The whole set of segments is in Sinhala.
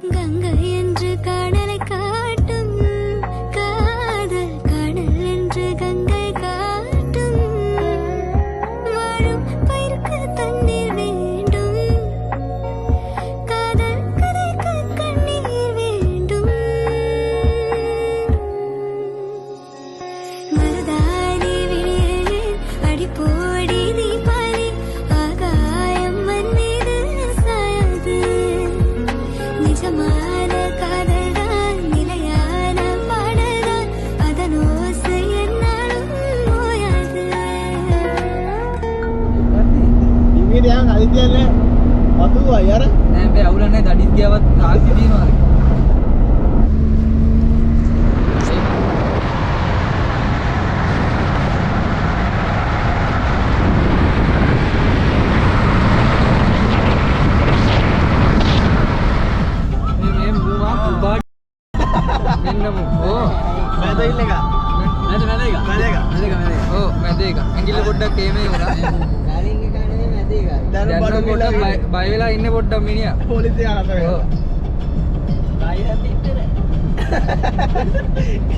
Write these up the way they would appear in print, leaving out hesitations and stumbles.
கங்கை என்று கடலை காட்டும் காதல் கடல் என்று கங்கை காட்டும் வாழும் பயிருக்கு தண்ணீர் வேண்டும் காதல் கதைக்கு கண்ணீர் வேண்டும் மருதாணி விழியே அடிப்போடி தீபாவளி ஆகாயம் மண் மீது சாயாது நிஜமான காதல்தான் நிலையான பாடல்தான் அதன் ஓசை என்னாலும் ஓயாது ඉමීඩියන් අදිතියන්නේ වතුවා යාර නෑ බෑ අවුල නැහැ දඩිස් ගියවත් තාක්ෂි දිනනවා මේ මුවා කුබාඩ් මෙන්නම ඕ මැද ඉන්න එක මැද ඕ මැද එක ඇඟිල්ල පොඩ්ඩක් ඒමේ වුණා දැන් දැන් බඩු පොඩ්ඩක් මිල බය වෙලා ඉන්නේ පොඩ්ඩක් මිනිහා පොලිසිය අහතර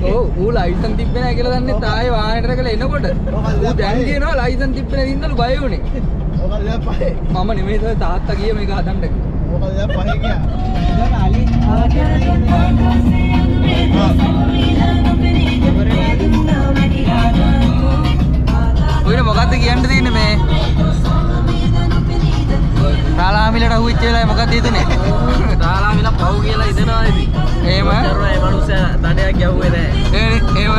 ඕ ඌ ලයිසන් තිබ්බේ නැහැ කියලා දන්නේ තායේ වාහනේට කරලා එනකොට ඌ දැන් කියනවා ලයිසන් තිබ්බේ නැති ඉඳලු බය වුණේ මොකද දැන් පහේ මම නෙමෙයි තාත්තා ගියේ මේක හදන්න කිව්වා මොකද දැන් පහේ ගියා දැන් අලි ඔයින මොකද්ද කියන්න තියෙන්නේ මේ තාලාමිලට අහුවෙච්ච වෙලාවේ මොකද්ද හිතන්නේ තාලාමිල පව් කියලා ඉදනවා ඉතින් එහෙම දරුවා ඒ මනුස්සයා දඩයක් ගැහුවේ නැහැ එහෙම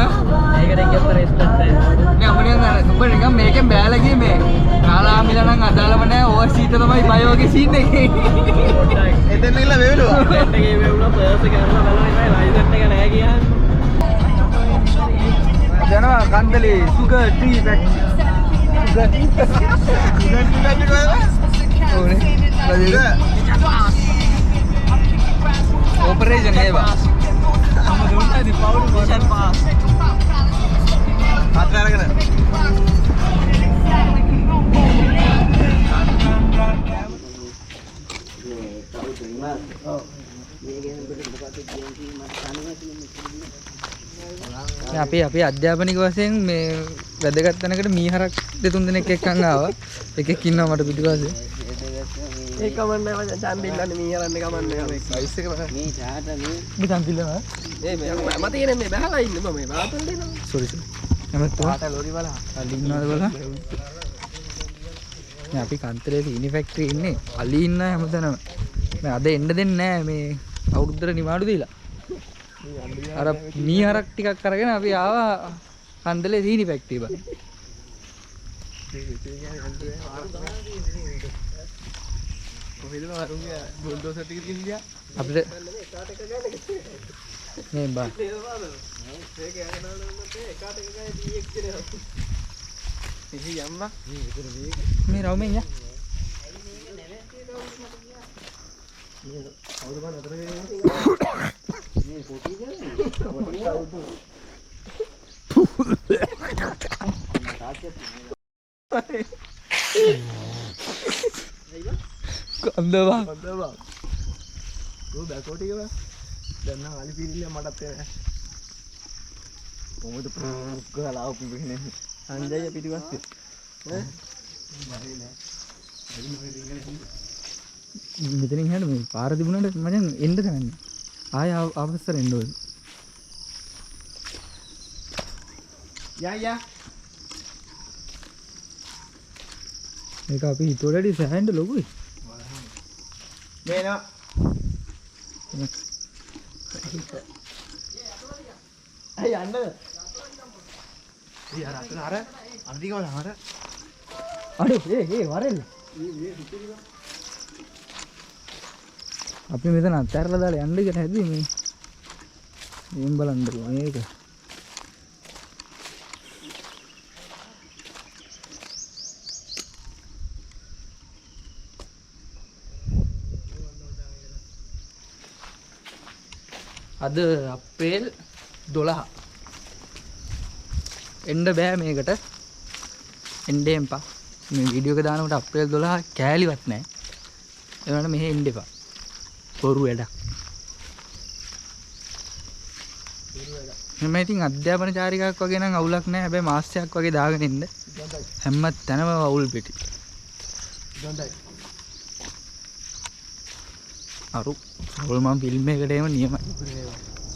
ඒකට කියපු රෙස්පෙක්ට් නේ අපිට උඹ නිකන් මේකෙන් බෑලා ගියේ මේ තාලාමිල නම් අදාළම නැහැ ඕවර් සීට තමයි බය වගේ සීන් එකේ එතන ඉල්ල වේලුවා පෙට් එකේ වේලුවා පර්ස් එක අරලා බලලා ඉවරයි ලයිසන් එක නැහැ කියන්නේ යනවා කන්දලේ සුගර් ටී ෆැක්ටරි ඕනේ ඔපරේෂන් ඒවා දුන්නාදී පවුල් මිෂන් පාස් හතර අරගෙන අපි අධ්‍යාපනික වශයෙන් මේ වැදගත් තැනකට මීහරක් දෙතුන් දෙනෙක් එක්කන් ආවා. එකෙක් ඉන්නවා මට පිටිපස්සේ. ඒ කමන්නේ මචං චන්දිල්ලන්නේ මීහරන්නේ කමන්නේ අපි සයිස් එක බලන්න මේ චන්දිල්ලනවා. මම තියෙන්නේ මේ බහලා ඉන්නේ මම මේ බාතල් දෙනවා සෝරි සෝරි. නමත් තාට ලෝරි බලන්න. අලි ඉන්නවද බලන්න. මේ අපි කන්තරේ සීනි ෆැක්ටරි ඉන්නේ. අලි ඉන්න හැමතැනම. මේ අද එන්න දෙන්නේ නැහැ මේ අවුරුද්දට නිවාඩු දීලා. අර මීහරක් ටිකක් අරගෙන අපි ආවා කන්දලේ සීනි ෆැක්ටරි බා. කොහෙද වරුන්ගේ බුල්ඩෝසර් ටික තියන්නේ අපිට මේ බා ඒක යනවලුත් එකාට එක ගානේ DX දෙනවා එහි යම්මා මේ රවුමෙන් යා කන්දවා ඌ බැකෝටි එක දැන් නම් අලි පිරිල්ල මටත් එන්නේ කොහොමද පුක්කලා ආපු බින්නේ අංජය පිටිපස්සේ මෙතනින් හැට මේ පාර තිබුණාට මචං එන්න තනන්නේ ආය අවස්ථර එන්න ඕනේ යා මේක අපි හිතුවලදී සෑහෙන්න ලොකුයි මේනවා අය යන්නද ඊ අර අන්තික වල අර අඩේ ඒ වරෙල්ල අපි මෙතන අත්හැරලා දාලා යන්න ඉගෙන හැදුවේ මේ මෙන් බලන්නකො මේක අද අප්‍රේල් 12 එන්න බෑ මේකට එන්න එපා මේ වීඩියෝ එක දානකොට අප්‍රේල් 12 කෑලිවත් නැහැ ඒ වුණාට මෙහෙ එන්න එපා බොරු වැඩක් මම ඉතින් අධ්‍යාපන චාරිකාවක් වගේ නම් අවුලක් නැහැ. හැබැයි මාස්ටරයක් වගේ දාගෙන ඉන්න. හැම තැනම අවුල් පිටි. අරු හොල්මන් ෆිල්ම් එකකට එම නියමයි.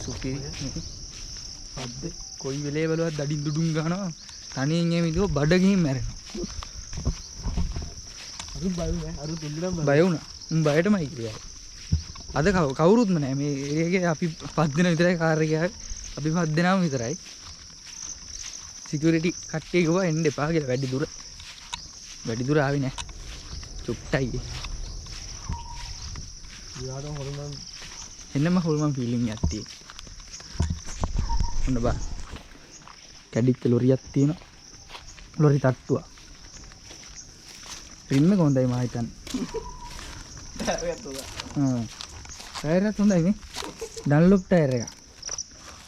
සුපිරි. අද්ද කොයි වෙලේ බලවත් දඩින් දුඩුම් ගන්නවා. තනියෙන් එමෙ ඉදුව බඩ ගිහින් මැරෙනවා. අරු බය නෑ. අරු දෙල්ලම බය වුණා. බයටමයි කිව්වා. අද කවුරුත්ම නැහැ. මේ ඒරියාවේ අපි 5 දෙනා විතරයි කාර් එකේ ආවේ. අපි 5 දෙනාම විතරයි. සිකියුරිටි කට්ටිය ගිහුවා එන්න එපා කියලා වැඩි දුර. වැඩි දුර ආවේ නැහැ. චුට්ටයි. ඊයාට හොරමන් එන්නම හොල්මන් ෆීලිං එකක් තියෙනවා. ඔන්න බා. කැඩිච්ච ලොරියක් තියෙනවා. ලොරි තට්ටුවක්. රිම් එක හොඳයි මා හිතන්නේ. ටයර් එකත් හොඳයි මේ. ඩන්ලොප් ටයර් එක.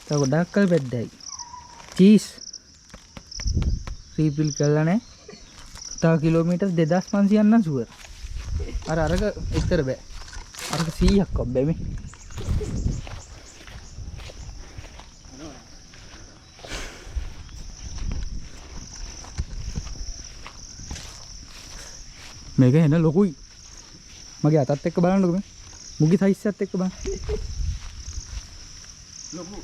තව ගොඩක් කල් බැද්දයි. චීස්. රීෆිල් කරලා නැහැ. තව කිලෝමීටර් 2500 යන්න ෂුවර්. අරක ඉතර බෑ. අරක 100ක් ඔබ්බේ මේ. මේක එන ලොකුයි. මගේ අතත් එක්ක බලන්නකෝ මේ. මුගි සයිස් එකත් එක්ක බලන්න. ලොකු.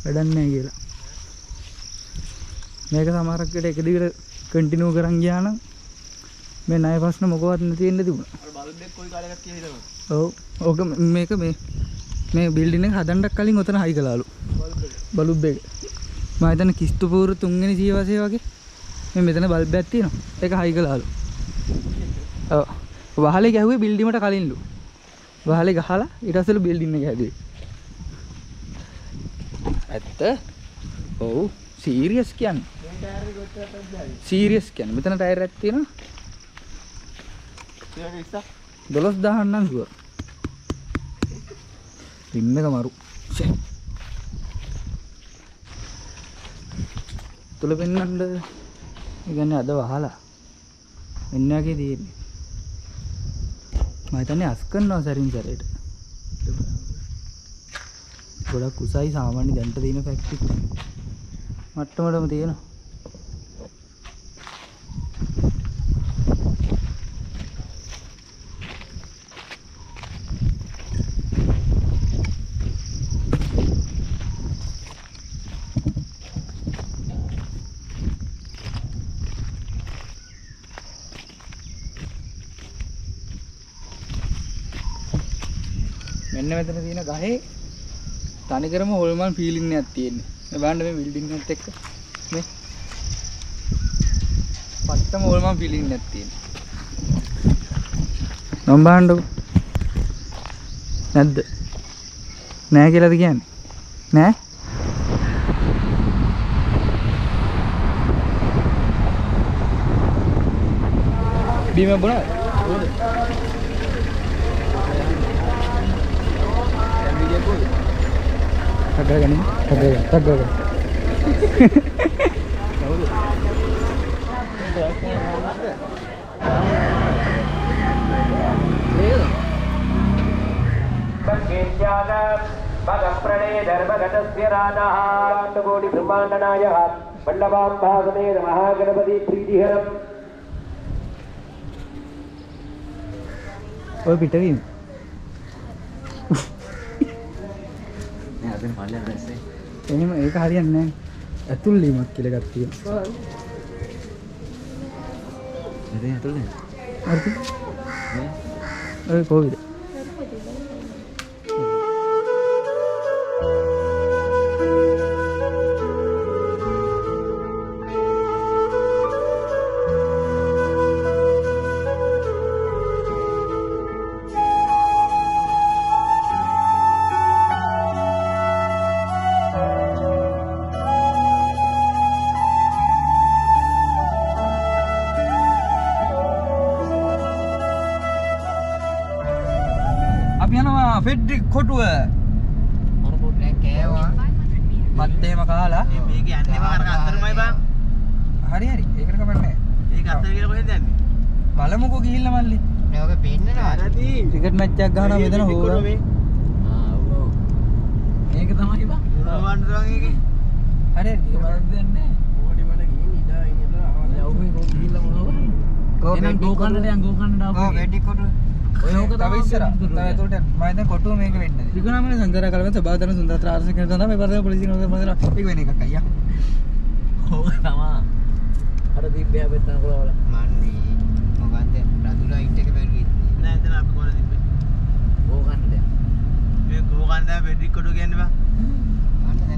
වැඩක් නැහැ කියලා. මේක සමහරක් වෙලට එක දිගට කන්ටිනියු කරන් ගියා නම් මේ ණය ප්‍රශ්න මොකවත් නැති වෙන්න තිබුණා. අර බල්බ් එක කොයි කාලයකට කියලා හිතනවා. ඔව්. ඕක මේක මේ බිල්ඩින් එක හදන්නත් කලින් ඔතන හයි කළාලු. බල්බ් එක. මම හිතන්නේ කිස්තුපූර 3 වෙනි සියවසේ වගේ මේ මෙතන බල්බ් එකක් තියෙනවා. ඒක හයි කළාලු. ඔව්. වහලේ ගැහුවේ බිල්ඩිමට කලින්ලු. වහලේ ගහලා ඊට පස්සේලු බිල්ඩින් එක හැදුවේ. ඇත්ත? ඔව්. සීරියස් කියන්නේ. මේ ටයර් එක කොච්චරද දැයි. සීරියස් කියන්නේ. මෙතන ටයර් එකක් තියෙනවා. ඒක ඉස්සා. 12000 නම් ෂුවර්. රිම් එක මරු. ෂේ. තුල පෙන්නන්න. ඒ කියන්නේ අද වහලා. මෙන්න වගේ තියෙන්නේ. මම හිතන්නේ අස් කරනවා සරින් සරේට. ගොඩක් උසයි සාමාන්‍ය දැන්ට තියෙන ෆැක්ටරි මට්ටමටම තියෙනවා. මෙන්න මෙතන තියෙන ගහේ තනිකරම හොල්මන් ෆීලිං එකක් තියෙන්නේ. මේ බලන්න මේ බිල්ඩින් එකත් එක්ක මේ පත්තම හොල්මන් ෆීලිං එකක් තියෙන්නේ. නම් බලන්නකො. නැද්ද? නෑ කියලාද කියන්නේ? නෑ? බීම බොනවද? Tagagan ini, tagagan. Bangkitjana Bagaprane Dharmagatasya Ranaha Kodi Brahmandanaya Pandabam Bhagame Mahaganapati Pritiharam Oh, Peterin. එහෙම ඒක හරියන්නේ නැහැ. ඇතුල් ලීමක් කියලා එකක් තියෙනවා. ඉතින් ඇතුල් නේද? හරිද? ඔය කොවිද? ෆෙඩ්රික් කොටුව මොන පොඩ්ඩක් කෑවා. මත්තේම කාලා මේක යන්නේ මම අර අතරමයි බං. හරි හරි ඒකට කමක් නැහැ. ඒක අතර කියලා කොහෙන්ද යන්නේ? බලමුකෝ ගිහිල්ලා මල්ලි. Nggak pernah lah. හරි. ක්‍රිකට් මැච් එකක් ගහනවා මෙතන හොරා. ආ ඔව්. තමයි බා. මොනවද වගේ? හරි මම දන්නේ ඕඩි මට ගිහින් ඉඳා ඉඳලා ආවා. යවුනේ කොහොමද ගිහිල්ලා මොනවද? එහෙනම් ගෝකන්නට යන් ගෝකන්නට ආපු. ඔව් වැඩි කොට ඔය ඕක තමයි ඉස්සර. තව ඒකට මම දැන් කොටුව මේක වෙන්නේ. ත්‍රිකුණාමලේ සංජානන කලවෙන් සබාධන සුන්දරතර ආරස කියන තමයි මේ පරිදි පොලිසිය නෝද මන්දර ඒක වෙන එකක් අයියා. ඕක තමයි. අර දිබ්බේ අපෙත්තන කොලවල. මන්නේ මොකන්ද රතු ලයිට් එක බැලුවේ. නෑ එතන අපි කොහොමද දිබ්බේ? ගෝකන්නට. මේ ගෝකන්නට බෙඩි කොටු කියන්නේ බා.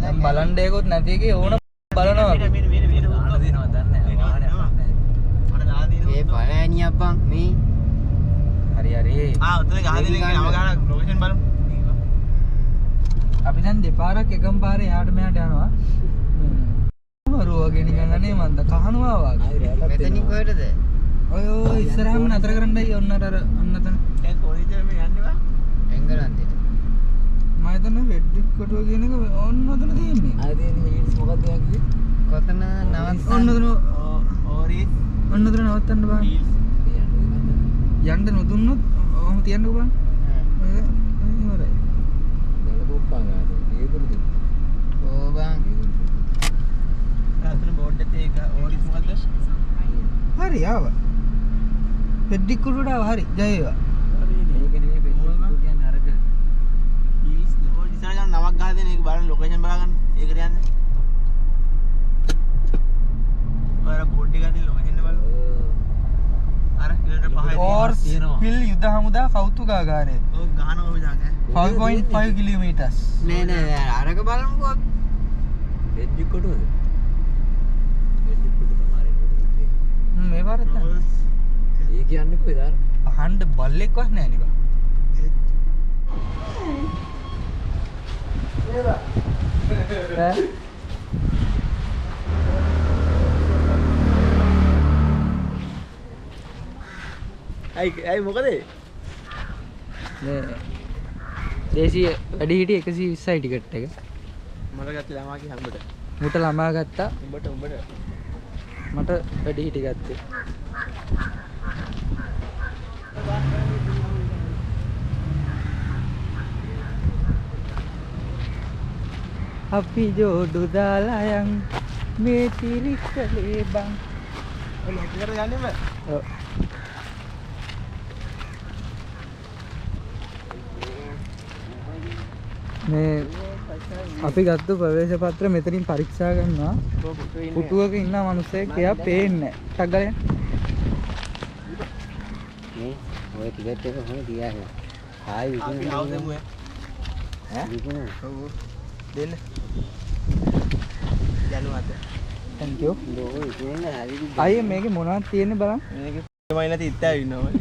දැන් බලන් දෙයක්වත් නැති එකේ ඕන බලනවා. මේ දාන දෙනවා දන්නේ නැහැ. ඒ බලෑණි අප්පන් මේ හරි හරි උතන ගහ දෙන එක නම ගන්න ලොකේෂන් බලමු. අපි දැන් දෙපාරක් එකම පාරේ එහාට මෙහාට යනවා. වරුව ගෙනි ගන්නනේ මන්ද කහනවා වගේ. මෙතනින් කොහෙටද? ඔය ඉස්සරහම නතර කරන්නයි ඔන්න අර අන්න තන. ඒ කොහෙද මේ යන්නේ බා? එංගලන්තේ. මම හිතන්නේ වෙඩ්ඩික් කොටුව කියන එක ඔන්න ඔතන තියෙන්නේ. ආ තියෙන්නේ හීට්ස් මොකක්ද කියන්නේ? කොතන නවත්තන්න? ඔන්න ඔතන ඕරිස් ඔන්න ඔතන නවත්තන්න බෑ. යන්න නොදුන්නොත් ඔහොම තියන්නකෝ බලන්න. ඉවරයි. දල බොප්පා ගානේ. ඒකද? ඕ බං. අතන බෝඩ් එකේ ඒක ඕරිස් මොකද්ද? හරි ආවා. වෙඩ්ඩික් කොටුවට ආවා හරි. ජය වේවා. හරිනේ. ඒක නෙමෙයි බෙඩ් කියන්නේ අරක. හීල්ස් ඕරිස් ගන්න නමක් ගහ දෙන එක බලන්න ලොකේෂන් බලාගන්න. ඒකට යන්න. ඔය බෝඩ් එක ගන්න ලොකේෂන් බලන්න. අර කිලෝමීටර් 5යි Force Hill යුද හමුදා කෞතුකාගාරය. ඔව් ගහන ඔය දාග. 5.5 කිලෝමීටර්ස්. නෑ නෑ අරක බලමුකෝ. බෙඩ් කොටුවද? බෙඩ් කොටු තමයි නේ. මේ වරත. ඒ කියන්නේ කොයිද අර? අහන්න බල්ලෙක්වත් නෑ නේ බා. ඈ ඇයි මොකද? මේ දේශීය වැඩි හිටිය 120යි ටිකට් එක. මට ගත්ත ළමාගේ හම්බට. මුට ළමා ගත්තා. උඹට මට වැඩි හිටි ගත්තේ. අපි ජෝඩු දාලා යන් මේ තිරිකලේ බං. ඔය ලොකේට යන්නේ බෑ. ඔව්. මේ අපි ගත්ත ප්‍රවේශ පත්‍ර මෙතනින් පරීක්ෂා කරනවා. පුටුවක ඉන්න මිනිස්සෙක් එයා පේන්නේ නැහැ. ටක් ගාලා මේ ඔය ටිකට් එක කොහොමද තියාගෙන? ආයි අපි විකුණන ආවදමු ඈ විකුණන. ඔව් දෙන්න. යනුවද? thank you. ලෝක විකුණන හරිද? අයියේ මේකේ මොනවද තියෙන්නේ බලන්න. මේක තමයි නැති ඉත්තයි ඉන්නවා.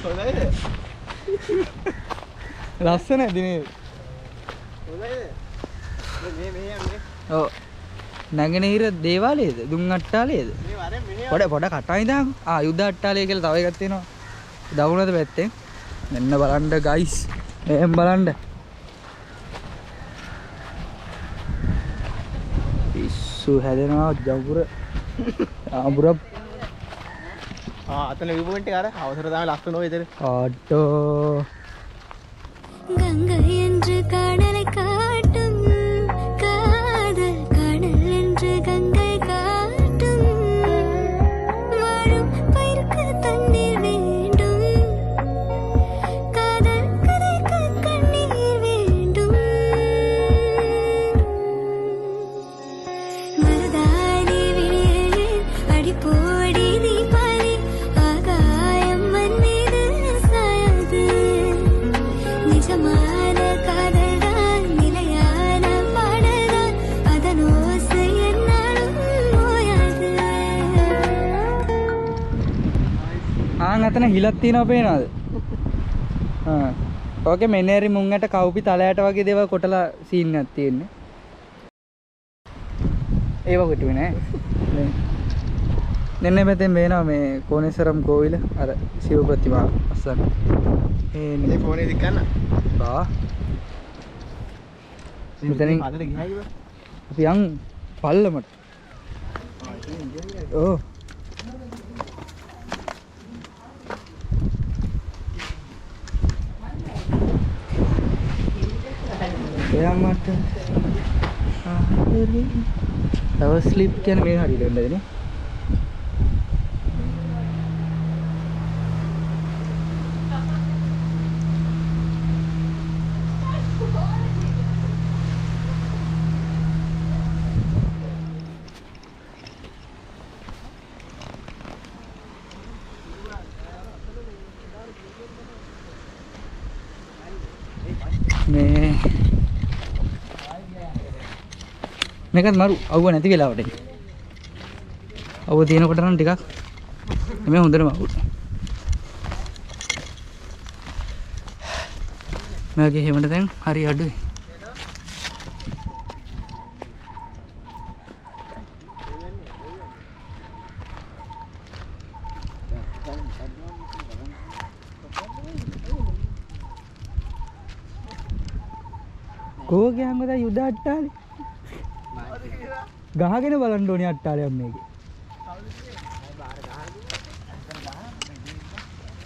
හොඳයිද? ලස්සන ඇති නේද? හොඳයිද? මේ යන්නේ. ඔව්. නැගෙනහිර දේවාලයේද? දුම් අට්ටාලයේද? මේ වරෙන් මෙහෙ පොඩ කටයි දාන්න. යුද අට්ටාලය කියලා තව එකක් තියෙනවා. දකුණත පැත්තේ. මෙන්න බලන්න ගයිස්. මෙහෙම බලන්න. පිස්සු හැදෙනවා ජඹුර. ආඹුර අතන view point එක අර අවසර තමයි ලස්සන ඔය ඉතින්. ආටෝ. கங்கை என்று கடலை காட்டும் காதல் கடல் என்று கங்கை காட்டும் வாழும் பயிருக்கு தண்ணீர் வேண்டும் காதல் கதைக்கு கண்ணீர் வேண்டும் மருதாணி விழியே அடிப்போடி தீபாவளி ஆகாயம் மண் மீது சாயாது நிஜமான காதல்தான் நிலையான பாடல்தான் அதன் ஓசை என்னாலும் ஓயாது අතන හිලක් තියෙනවා පේනවද? ඕකේ මෙනේරි මුංගට කවුපි තලයට වගේ දේවල් කොටලා සීන් එකක් තියෙන්නේ. ඒව කොටුවේ නෑ. දෙන්නේ මෙතෙන් වෙනවා මේ කෝණේසරම් කෝවිල අර ශිව ප්‍රතිමා අස්සන්. මේ ෆෝනේ දික් ගන්න. බා. මෙතනින් අතට ගිහයි බා. අපි යන් පල්ලමට. ඕ. මට ආදරේ තව ස්ලිප් කියන්නේ මේ හරියට වෙන්නද නේ මේ මේකත් මරු අවුව නැති වෙලාවට අවුව තියෙනකොට නම් ටිකක් මේ හොඳටම අවුව මේකේ හැමද දැන් හරි අඩුයි කෝ ගෑම්මද යුද අට්ටාලේ ගහගෙන බලන්න ඕනේ අට්ටාලයක් මේකේ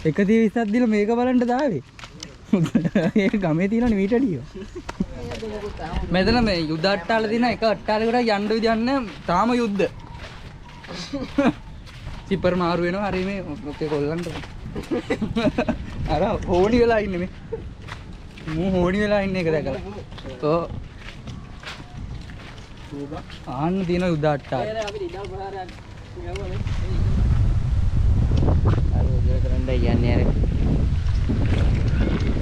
120ක් දීලා මේක බලන්න දාවේ ඒක ගමේ තියෙන මීටඩිය මෙතන මේ යුද අට්ටාල දින එක අට්ටාලයකට යන්න විදියක් නැහැ තාම යුද්ධ සිපර් මාරු වෙනවා හරි මේ ඔකේ කොල්ලන්ට අර හෝනි වෙලා ඉන්නේ මේ මූ හෝනි වෙලා ඉන්න එක දැකලා ඔව් ආන්න තියෙන යුද අට්ටාල අපි ඉඩම් ප්‍රහාරයක් ගමනේ අර උදේ කරන්න යන්නේ අර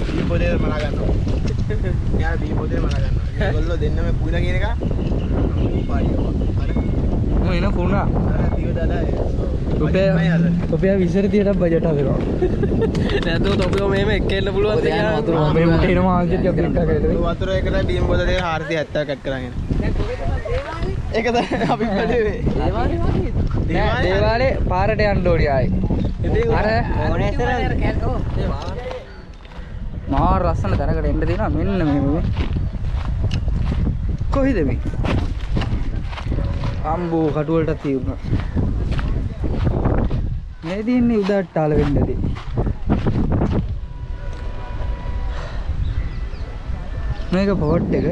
දීපෝදේ මලා ගන්නවා යාර දීපෝදේ මලා ගන්නවා ඒගොල්ලෝ දෙන්නම පුයිලා කියන එක පාඩියෝ අර මම එන කුණා අර දිව දාලා ඔපේ විසර තියට බජට් හදනවා නැතෝ තොපියෝ මෙහෙම එක්ක එන්න පුළුවන් වතුර මේ මුට එනවා ආන්ජිත් අපි එක්ක කරලා වතුර එකට බීම් බෝතලේ 470 කට් කරගෙන ඒක තමයි අපි බඩේ නෑ දේවාලේ පාරට යන්න ඕනි ආයේ අර මා රසන තැනකට එන්න දෙනවා මෙන්න මේ කොහෙද මේ අම්බෝ කටුවලට තියුණා මේ දින්නේ උදට්ටාල වෙන්නදී මේක පොට් එක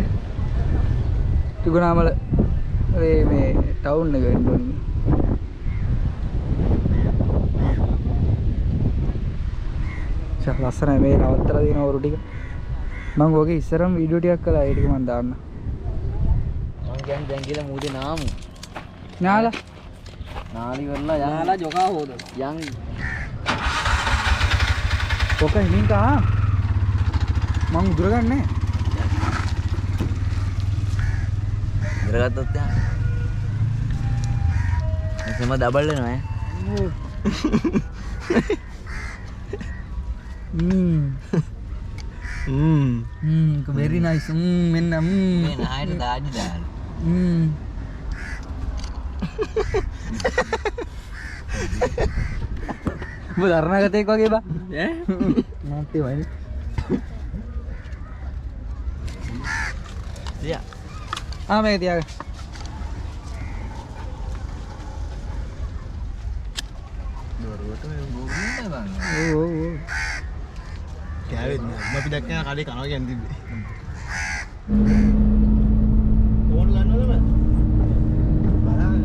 තිගුණාමල මේ ටවුන් එක වෙන්න ඕනේ ලස්සනයි මේ නවත්තලා දින වරු ටික මම ඔගේ ඉස්සරම වීඩියෝ ටිකක් කළා ඒ ටික මම දාන්න මං කියන්නේ දැන් කියලා මූදේ නාමු නාලා නාලි වරලා යාලා ජොකා හොද යන් ඔක හිමින් කා මං උදුර ගන්නෑ ඉරගත්තොත් යන් එසම ඩබල් වෙනවා ඈ very nice මෙන්න මේ නායට දාඩි දාලා ඔබ දරණගතෙක් වගේ බා ඈ නැත්තේ වයින් දියා මේක තියාගන්න දොරුවට මේ ගෝගුන්නේ බං ඔව් කෑවෙත් නෑ අපි දැක්කම කඩේ කනවා කියන්නේ තිබ්බේ ඕන ගන්නවද මම බලන්න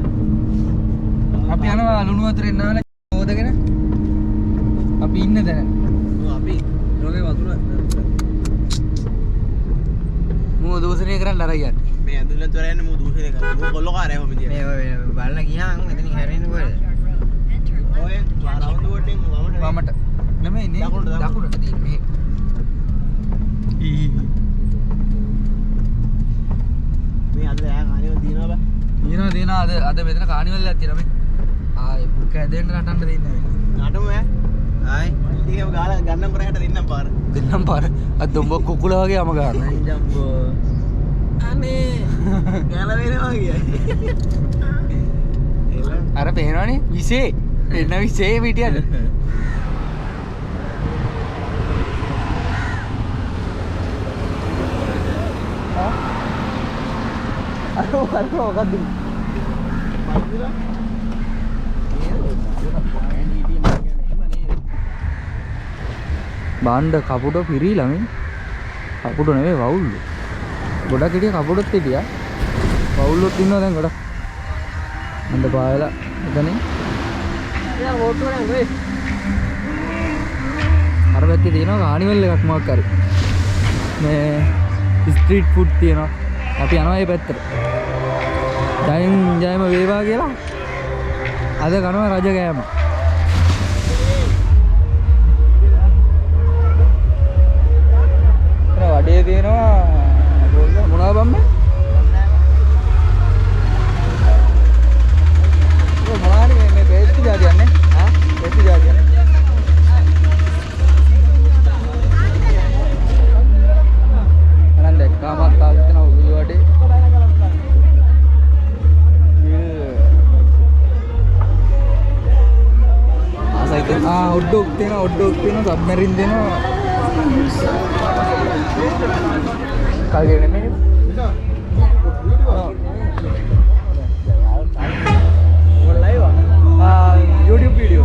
අපි යනවා ලුණු වතුරෙන් නාලා හොදගෙන අපි ඉන්න දැන අපි ලෝකේ වතුර මෝ දෝෂණය කරන්න අරයි යන්නේ මේ ඇඳුම් වල යන්නේ මෝ දූෂණය කරනවා මෝ කොල්ලෝ කාරය හැම විදියට මේ බලන්න ගියාන් එතනින් හැරෙන්න කොහෙද ඔය රවුන්ඩ් වටින් වමට නෙමෙයි නේ දකුණට තියෙන්නේ මේ අද ඈ කාණිවල දිනනවා බා දිනවා අද මෙතන කානිවල් එකක් තියෙනවා මේ ආයේ පුක ඇදෙන්න නටන්න දෙන්නේ නැහැ නටමු ඈ ආයි ටිකම ගාලා ගන්නම් කරහැට දෙන්නම් පාර දෙන්නම් පාර අද උඹ කුකුල වගේ යම ගන්න ජම්බෝ අනේ ගාලා වෙනවා කියයි අර පේනවනේ විසේ එන්න විසේ පිටියද අර මොකක්ද බාණ්ඩ කපුට පිරීලා මේ කපුට නෙවෙයි වවුල්ලු ගොඩක් හිටිය කපුටොත් හිටියා. පවුලොත් ඉන්නවා දැන් ගොඩක්. අන්ද පායලා එතනින්. එයා වෝට් වල යන්නේ. අර පැත්තේ තියෙනවා කානිවල් එකක් මොකක් හරි. මේ ස්ට්‍රීට් ෆුඩ් තියෙනවා. අපි යනවා මේ පැත්තට. ජයම වේවා කියලා. අද කනවා රජ කෑම. වඩේ තියෙනවා මොනවද බම්මේ? මොනවාරි මේ පේස්ටි ජාතියන්නේ? ආ පේස්ටි ජාතියන්නේ. අනන්ද එක්කමත් තාලා තියෙනවා උගුරු වඩේ. hot dog තියෙනවා සබ්මැරින් දෙනවා කාගේ නෙමෙයි YouTube video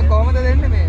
කොහොමද දෙන්නේ මේ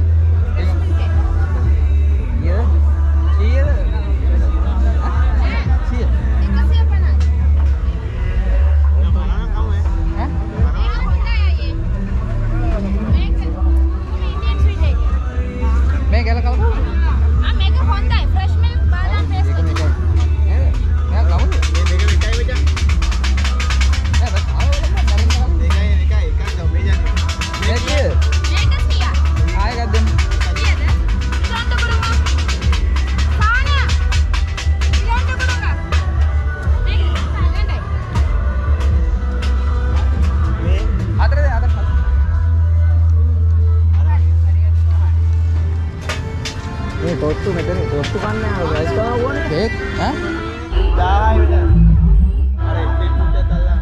තොත්තු මෙතන තොත්තු කන්නේ ආව රයිස් කනවා ඕනේ කේක් ඈ 1000යි විතර අර ස්ට්‍රීට් ෆුඩ් එකක් අල්ලලා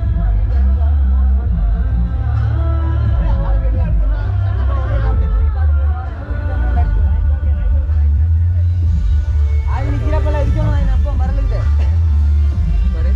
ආයි නිකිලා පළ ඉරිකනවා නේ අප්පා මරලින්ද බරේ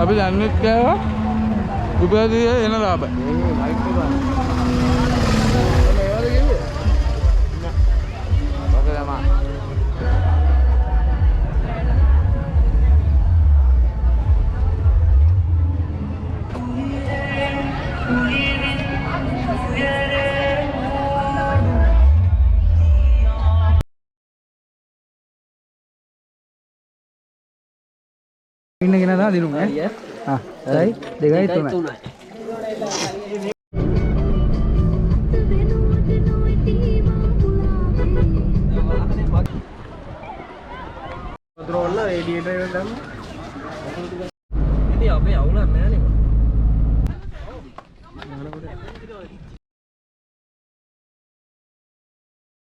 අපි දන්නේත් කෑවා උපයාදී එන ලාභයි ඉන්න කෙනා තමයි දිනුම් ඈ ආ 2යි 3යි වතුර ඔන්න රේඩියේටර් එකට දාන්න ඉතින් අපේ අවුලක් නැහැ නේ